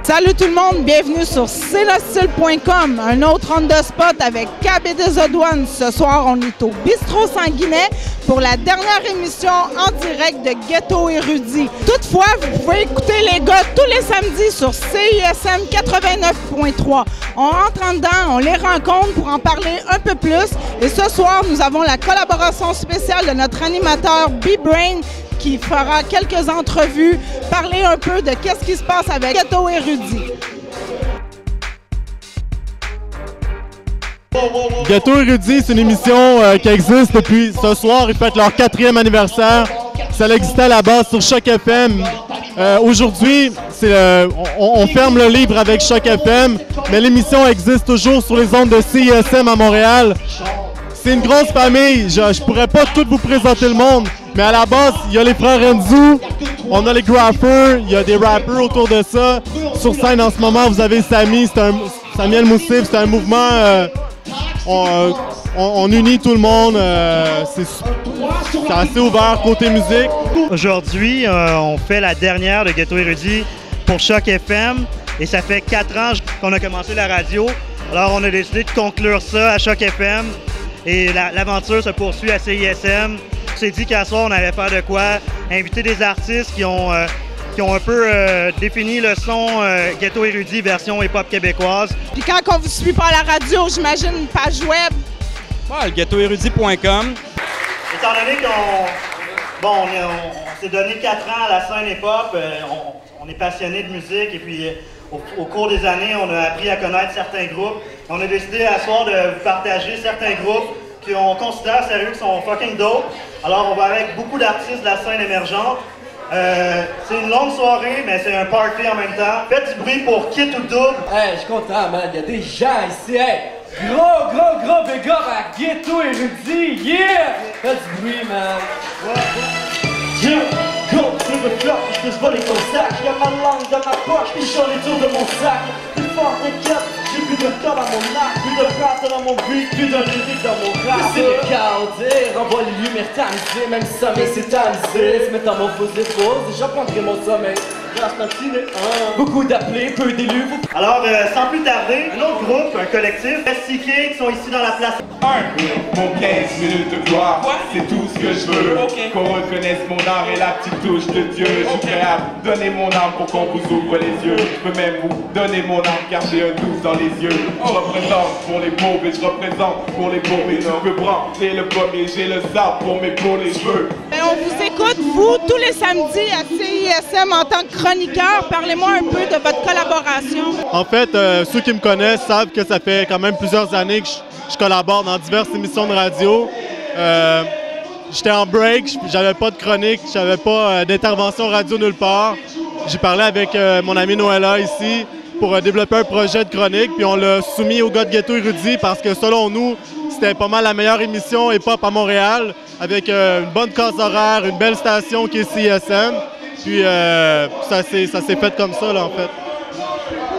Salut tout le monde, bienvenue sur cestnostyle.com, un autre on the spot avec Cab et des Odouanes. Ce soir, on est au Bistrot Sanguinet pour la dernière émission en direct de Ghetto Érudit. Toutefois, vous pouvez écouter les gars tous les samedis sur CISM 89.3. On rentre en dedans, on les rencontre pour en parler un peu plus. Et ce soir, nous avons la collaboration spéciale de notre animateur B-Brain qui fera quelques entrevues, parler un peu de qu'est-ce qui se passe avec Ghetto Érudit. Ghetto Érudit, c'est une émission qui existe depuis ce soir. Ils fêtent leur 4e anniversaire. Ça existait à la base sur Choc FM. Aujourd'hui, on ferme le livre avec Choc FM, mais l'émission existe toujours sur les ondes de CISM à Montréal. C'est une grosse famille. Je pourrais pas tout vous présenter le monde, mais à la base, il y a les frères Renzu, on a les graffeurs, il y a des rappers autour de ça. Sur scène en ce moment, vous avez Samy, Samuel Moussif, c'est un mouvement, on unit tout le monde, c'est assez ouvert côté musique. Aujourd'hui, on fait la dernière de Ghetto Érudit pour Choc FM et ça fait 4 ans qu'on a commencé la radio. Alors on a décidé de conclure ça à Choc FM et l'aventure se poursuit à CISM. On s'est dit qu'à soir, on allait faire de quoi? Inviter des artistes qui ont un peu défini le son Ghetto Érudit version hip-hop québécoise. Puis quand on vous suit par la radio, j'imagine une page web. Ouais, ghettoérudit.com. Étant donné qu'on s'est donné 4 ans à la scène hip-hop, on est passionné de musique et puis au cours des années, on a appris à connaître certains groupes. On a décidé à soir de vous partager certains groupes qu'on considère sérieux, qui sont fucking dope. Alors, on va avec beaucoup d'artistes de la scène émergente. C'est une longue soirée, mais c'est un party en même temps. Faites du bruit pour Kit ou Double. Hey, je suis content, man. Il y a des gens ici. Hey, gros big up à Ghetto Érudit. Yeah! Faites du bruit, man. Yeah, go, sur le flop, je te voler ton sac. Y'a ma langue dans ma poche, puis j'en ai tour de mon sac. Plus fort t'inquiète, j'ai plus de corps dans mon arc, plus de place dans mon beat, plus de lyrique dans mon rap. C'est le cas, on dit, renvoie les lumières tamisées, même si ça m'est c'est tamisé. Se mettre en mon faux et déjà prendrai mon sommeil. Beaucoup d'appelés, peu d'élus. Alors, sans plus tarder, un autre groupe, un collectif, SCK, qui sont ici dans la place. Mon 15 minutes de gloire, c'est tout ce que je veux. Qu'on reconnaisse mon art et la petite touche de Dieu. Je suis prêt à vous donner mon âme pour qu'on vous ouvre les yeux. Je peux même vous donner mon âme car j'ai un douce dans les yeux. Je représente pour les pauvres et je représente pour les pauvres. Et je veux brancher le pommier, j'ai le sable pour mes peaux, les cheveux. On vous écoute, vous, tous les samedis à CISM en tant que chroniqueur. Parlez-moi un peu de votre collaboration. En fait, ceux qui me connaissent savent que ça fait quand même plusieurs années que je collabore dans diverses émissions de radio. J'étais en break, j'avais pas de chronique, j'avais pas d'intervention radio nulle part. J'ai parlé avec mon ami Noëlla ici pour développer un projet de chronique, puis on l'a soumis au gars de Ghetto Érudit parce que selon nous, c'était pas mal la meilleure émission hip-hop à Montréal, avec une bonne case horaire, une belle station qui est CISM. Puis ça s'est fait comme ça, là, en fait.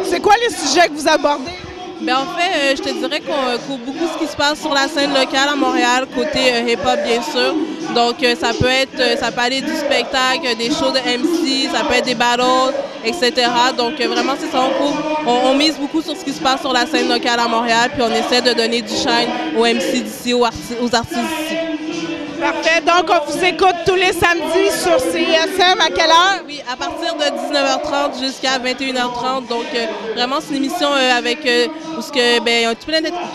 C'est quoi les sujets que vous abordez? Bien, en fait, je te dirais qu'on couvre beaucoup ce qui se passe sur la scène locale à Montréal, côté hip-hop, bien sûr. Donc, ça peut aller du spectacle, des shows de MC, ça peut être des battles, etc. Donc, vraiment, c'est ça, on mise beaucoup sur ce qui se passe sur la scène locale à Montréal, puis on essaie de donner du shine aux MC d'ici, aux artistes d'ici. Parfait. Donc, on vous écoute tous les samedis sur CISM. À quelle heure? Oui, à partir de 19h30 jusqu'à 21h30. Donc, vraiment, c'est une émission avec où il y a tout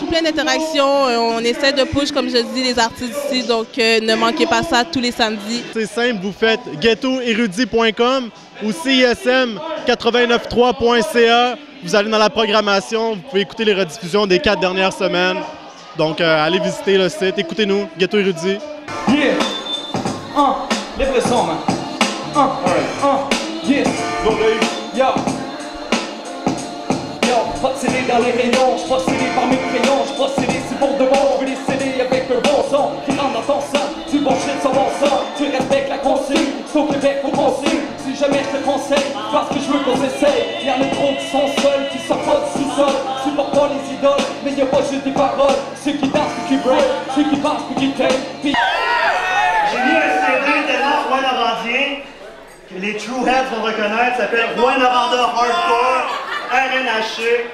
plein d'interactions. On essaie de push, comme je dis, les artistes ici. Donc, ne manquez pas ça tous les samedis. C'est simple, vous faites ghettoérudit.com ou CISM 893.ca. Vous allez dans la programmation. Vous pouvez écouter les rediffusions des 4 dernières semaines. Donc, allez visiter le site. Écoutez-nous, Ghetto Érudit. Yeah! Lève le son, man. Yeah! Yo! Yo, pas de CD dans les rayons, j'suis possédé par mes crayons, j'suis possédé c'est pour de bon, je veux les CD avec un bon son qui rentre dans ton sang, du bon shit sans bon son, tu respectes la consigne, c'est au Québec faut consigne, si jamais je te conseille, parce que je veux qu'on essaye, y'en a trop qui sont seuls, qui sortent pas du sous-sol, supportent pas les idoles, mais y'a pas juste des paroles, ceux qui dansent puis qui break, ceux qui passent puis qui take, J'ai mis un CD tellement Rouen-Norandien que les True Heads vont reconnaître, ça s'appelle Rouen-Noranda Hardcore. RNHC.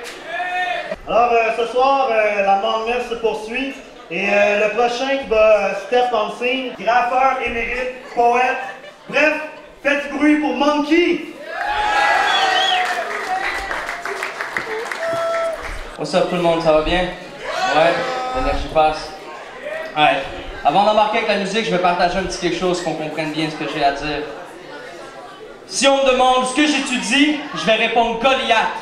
Alors, ce soir, la Madness se poursuit. Et le prochain qui va step on scene, graffeur émérite, poète. Bref, faites du bruit pour Monkey! What's up tout le monde, ça va bien? Ouais, l'énergie passe. Ouais. Avant d'embarquer avec la musique, je vais partager un petit quelque chose qu'on comprenne bien ce que j'ai à dire. Si on me demande ce que j'étudie, je vais répondre Goliath.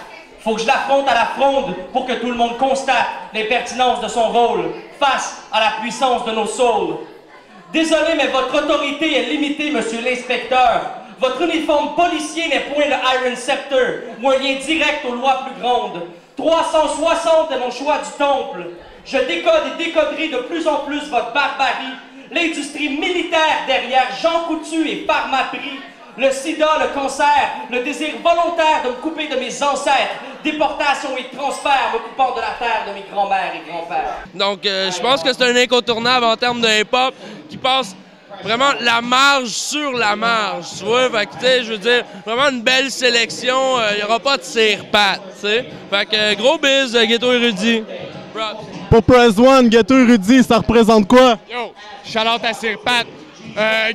Faut que je l'affronte à la fronde pour que tout le monde constate l'impertinence de son rôle face à la puissance de nos souls. Désolé, mais votre autorité est limitée, monsieur l'inspecteur. Votre uniforme policier n'est point le Iron Scepter ou un lien direct aux lois plus grandes. 360 est mon choix du temple. Je décode et décoderai de plus en plus votre barbarie. L'industrie militaire derrière Jean Coutu et Pharmaprix. Le sida, le cancer, le désir volontaire de me couper de mes ancêtres. Déportation et transfert me coupant de la terre de mes grands-mères et grands-pères. Donc, je pense que c'est un incontournable en termes de hip-hop qui passe vraiment la marge sur la marge, tu vois, fait que, tu sais, je veux dire, vraiment une belle sélection, il n'y aura pas de cire-patte, tu sais, fait que gros biz, Ghetto Érudit. Props. Pour Press One, Ghetto Érudit, ça représente quoi? Yo, shout-out à cire-patte.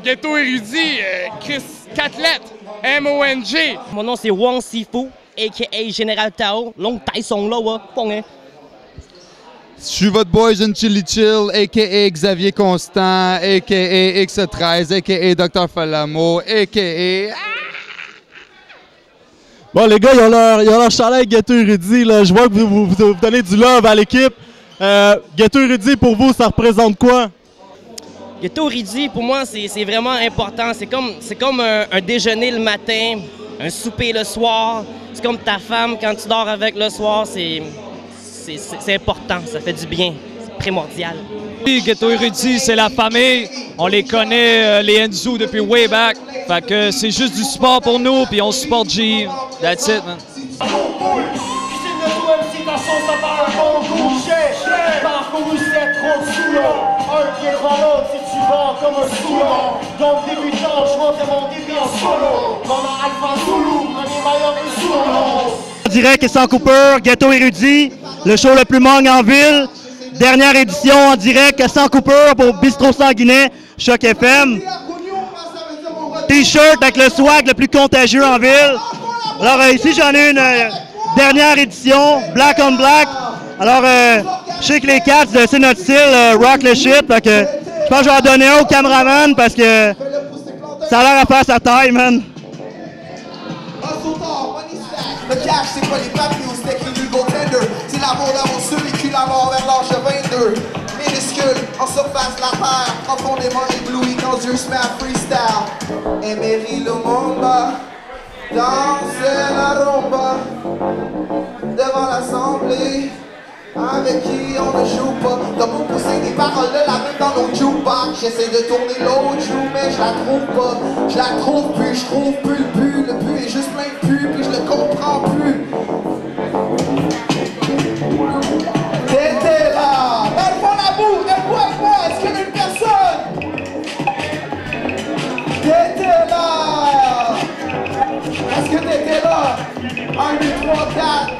Ghetto Érudit, Chris 4 lettres, M-O-N-G. Mon nom c'est Wang Sifu, a.k.a. Général Tao, longue taille son là, ouais, pong, hein. Je suis votre boy Jeune Chili Chill, a.k.a. Xavier Constant, a.k.a. X13, a.k.a. Dr. Falamo, a.k.a. Bon, les gars, ils ont leur chalet Ghetto Érudit, là. Je vois que vous donnez du love à l'équipe. Ghetto Érudit, pour vous, ça représente quoi? Ghetto Érudit, pour moi, c'est vraiment important. C'est comme un déjeuner le matin, un souper le soir. C'est comme ta femme, quand tu dors avec le soir, c'est important, ça fait du bien, c'est primordial. Ghetto Érudit, c'est la famille, on les connaît, les Enzo depuis way back, fait que c'est juste du support pour nous, puis on supporte Jeeves, that's it, man. Direct et sans coupure, Ghetto Érudit, le show le plus mang en ville. Dernière édition en direct sans coupure pour Bistrot Sanguinet, Choc FM. T-shirt avec le swag le plus contagieux en ville. Alors ici j'en ai une dernière édition, Black on Black. Alors je sais que les Cats, c'est notre style, rock le shit. Fait que je pense que je vais en donner un au caméraman parce que ça a l'air à faire sa taille, man. Le cash, c'est pas les papiers ou steak et du goaltender. C'est l'amour d'amour survécu, la mort vers l'âge de 22. Minuscule, en surface la terre, profondément ébloui quand Dieu se met à freestyle. Emery Lumumba, danse la rumba, devant l'assemblée, avec qui on ne joue pas. Comme vous poussez des paroles de la même dans nos jukebox. J'essaie de tourner l'autre joue, mais je la trouve pas. Je la trouve plus, je trouve plus le but. Le but est juste plein de pu, puis je le comprends plus. T'étais là! Donne-moi la boue, donne-moi avec moi, est-ce qu'il y a une personne? T'étais là! Est-ce que t'étais là? 1, 2, 3, 4.